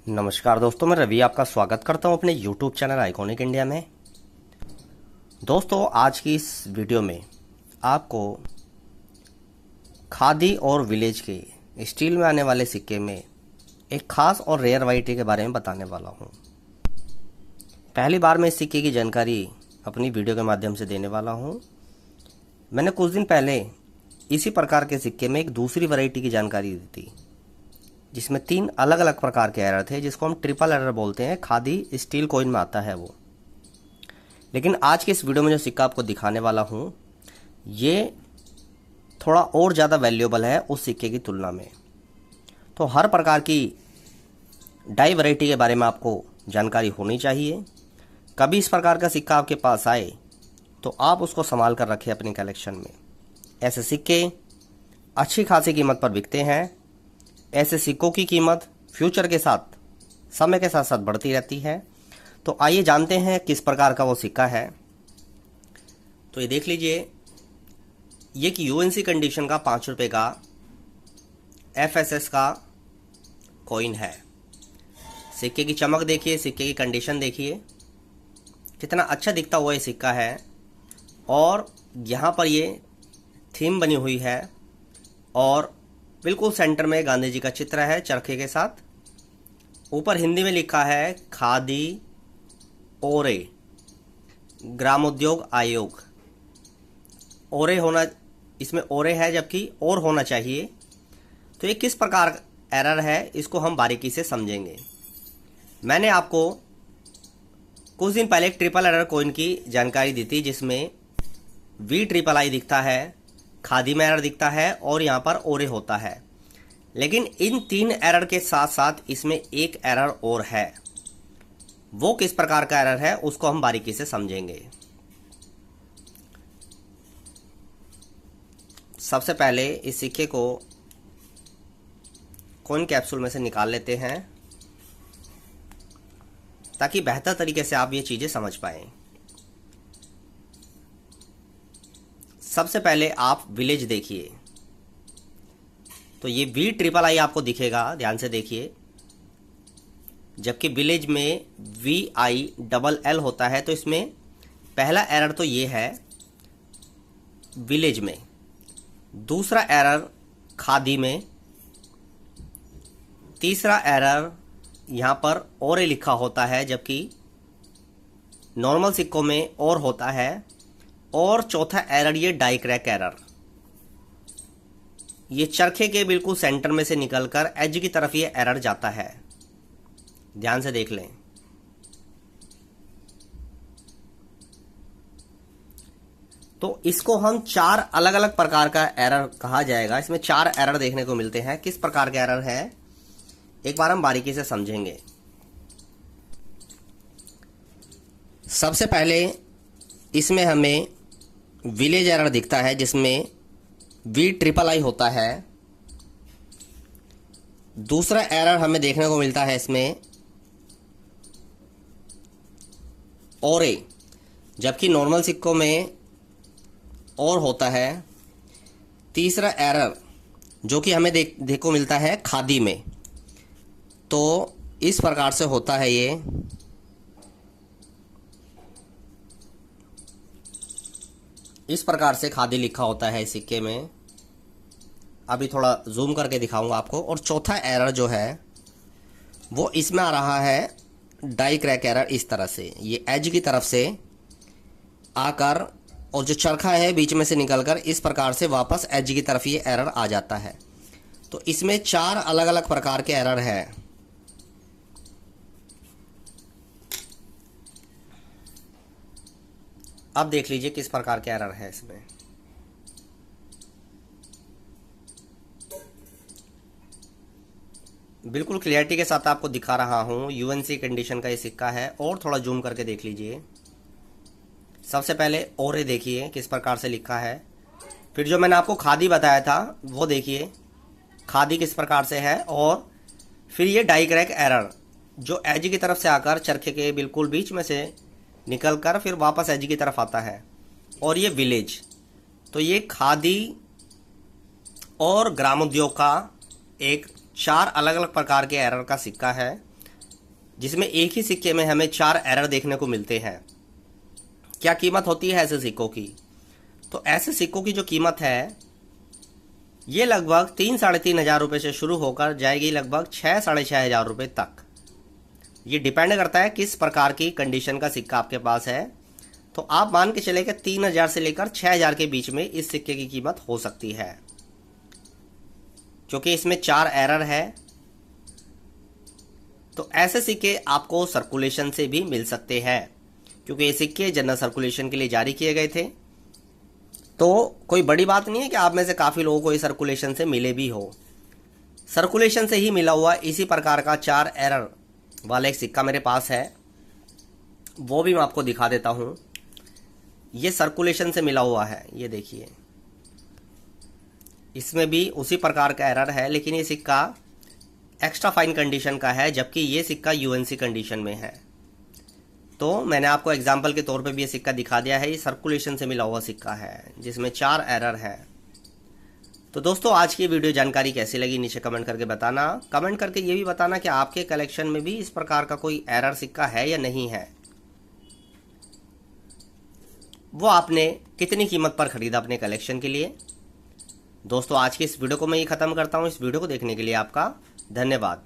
नमस्कार दोस्तों, मैं रवि आपका स्वागत करता हूं अपने YouTube चैनल आइकॉनिक इंडिया में। दोस्तों, आज की इस वीडियो में आपको खादी और विलेज के स्टील में आने वाले सिक्के में एक खास और रेयर वैरायटी के बारे में बताने वाला हूं। पहली बार मैं इस सिक्के की जानकारी अपनी वीडियो के माध्यम से देने वाला हूं। मैंने कुछ दिन पहले इसी प्रकार के सिक्के में एक दूसरी वैरायटी की जानकारी दी थी, जिसमें 3 अलग अलग प्रकार के एरर थे, जिसको हम ट्रिपल एरर बोलते हैं। खादी स्टील कॉइन में आता है वो। लेकिन आज के इस वीडियो में जो सिक्का आपको दिखाने वाला हूँ, ये थोड़ा और ज़्यादा वैल्यूएबल है उस सिक्के की तुलना में। तो हर प्रकार की डाई वैरायटी के बारे में आपको जानकारी होनी चाहिए। कभी इस प्रकार का सिक्का आपके पास आए तो आप उसको संभाल कर रखें अपने कलेक्शन में। ऐसे सिक्के अच्छी खासी कीमत पर बिकते हैं। ऐसे सिक्कों की कीमत फ्यूचर के साथ, समय के साथ साथ बढ़ती रहती है। तो आइए जानते हैं किस प्रकार का वो सिक्का है। तो ये देख लीजिए, ये कि यूएनसी कंडीशन का 5 रुपये का एफएसएस का कॉइन है। सिक्के की चमक देखिए, सिक्के की कंडीशन देखिए, कितना अच्छा दिखता हुआ ये सिक्का है। और यहाँ पर ये थीम बनी हुई है और बिल्कुल सेंटर में गांधी जी का चित्र है चरखे के साथ। ऊपर हिंदी में लिखा है खादी ओरे, ग्रामोद्योग आयोग। ओरे होना, इसमें ओरे है जबकि और होना चाहिए। तो ये किस प्रकार एरर है, इसको हम बारीकी से समझेंगे। मैंने आपको कुछ दिन पहले एक ट्रिपल एरर कॉइन की जानकारी दी थी, जिसमें VIII दिखता है, खादी में एरर दिखता है और यहाँ पर ओरे होता है। लेकिन इन 3 एरर के साथ साथ इसमें एक एरर और है। वो किस प्रकार का एरर है उसको हम बारीकी से समझेंगे। सबसे पहले इस सिक्के को कॉइन कैप्सूल में से निकाल लेते हैं, ताकि बेहतर तरीके से आप ये चीजें समझ पाएं। सबसे पहले आप विलेज देखिए, तो ये VIII आपको दिखेगा, ध्यान से देखिए। जबकि विलेज में VILL होता है। तो इसमें पहला एरर तो ये है विलेज में, दूसरा एरर खादी में, तीसरा एरर यहाँ पर ओरे लिखा होता है जबकि नॉर्मल सिक्कों में और होता है, और चौथा एरर ये डाई क्रैक एरर। ये चरखे के बिल्कुल सेंटर में से निकलकर एज की तरफ ये एरर जाता है। ध्यान से देख लें। तो इसको हम 4 अलग अलग प्रकार का एरर कहा जाएगा। इसमें 4 एरर देखने को मिलते हैं। किस प्रकार के एरर है एक बार हम बारीकी से समझेंगे। सबसे पहले इसमें हमें विलेज एरर दिखता है, जिसमें VIII होता है। दूसरा एरर हमें देखने को मिलता है इसमें ओरे, जबकि नॉर्मल सिक्कों में और होता है। तीसरा एरर जो कि हमें देखने को मिलता है खादी में। तो इस प्रकार से होता है ये। इस प्रकार से खादी लिखा होता है इस सिक्के में। अभी थोड़ा जूम करके दिखाऊंगा आपको। और चौथा एरर जो है वो इसमें आ रहा है डाई क्रैक एरर। इस तरह से ये एज की तरफ से आकर और जो चरखा है बीच में से निकलकर इस प्रकार से वापस एज की तरफ ये एरर आ जाता है। तो इसमें 4 अलग अलग प्रकार के एरर है। अब देख लीजिए किस प्रकार के एरर है इसमें। बिल्कुल क्लियरिटी के साथ आपको दिखा रहा हूं। यूएनसी कंडीशन का ये सिक्का है। और थोड़ा जूम करके देख लीजिए। सबसे पहले ओरे देखिए किस प्रकार से लिखा है। फिर जो मैंने आपको खादी बताया था वो देखिए, खादी किस प्रकार से है। और फिर ये डाई क्रैक एरर जो एज की तरफ से आकर चरखे के बिल्कुल बीच में से निकलकर फिर वापस एज की तरफ आता है। और ये विलेज, तो ये खादी और ग्रामोद्योग का एक 4 अलग अलग प्रकार के एरर का सिक्का है। जिसमें एक ही सिक्के में हमें 4 एरर देखने को मिलते हैं। क्या कीमत होती है ऐसे सिक्कों की? तो ऐसे सिक्कों की जो कीमत है ये लगभग 3-3.5 हजार रुपये से शुरू होकर जाएगी लगभग 6-6.5 हजार रुपये तक। ये डिपेंड करता है किस प्रकार की कंडीशन का सिक्का आपके पास है। तो आप मान के चले कि 3,000 से लेकर 6,000 के बीच में इस सिक्के की कीमत हो सकती है, क्योंकि इसमें 4 एरर है। तो ऐसे सिक्के आपको सर्कुलेशन से भी मिल सकते हैं, क्योंकि ये सिक्के जनरल सर्कुलेशन के लिए जारी किए गए थे। तो कोई बड़ी बात नहीं है कि आप में से काफ़ी लोगों को ये सर्कुलेशन से मिले भी हो। सर्कुलेशन से ही मिला हुआ इसी प्रकार का 4 एरर वाला एक सिक्का मेरे पास है, वो भी मैं आपको दिखा देता हूँ। ये सर्कुलेशन से मिला हुआ है, ये देखिए, इसमें भी उसी प्रकार का एरर है, लेकिन ये सिक्का एक्स्ट्रा फाइन कंडीशन का है, जबकि ये सिक्का यूएनसी कंडीशन में है। तो मैंने आपको एग्जाम्पल के तौर पे भी ये सिक्का दिखा दिया है। ये सर्कुलेशन से मिला हुआ सिक्का है जिसमें 4 एरर है। तो दोस्तों, आज की वीडियो जानकारी कैसी लगी नीचे कमेंट करके बताना। कमेंट करके ये भी बताना कि आपके कलेक्शन में भी इस प्रकार का कोई एरर सिक्का है या नहीं है। वो आपने कितनी कीमत पर खरीदा अपने कलेक्शन के लिए। दोस्तों, आज की इस वीडियो को मैं ये ख़त्म करता हूँ। इस वीडियो को देखने के लिए आपका धन्यवाद।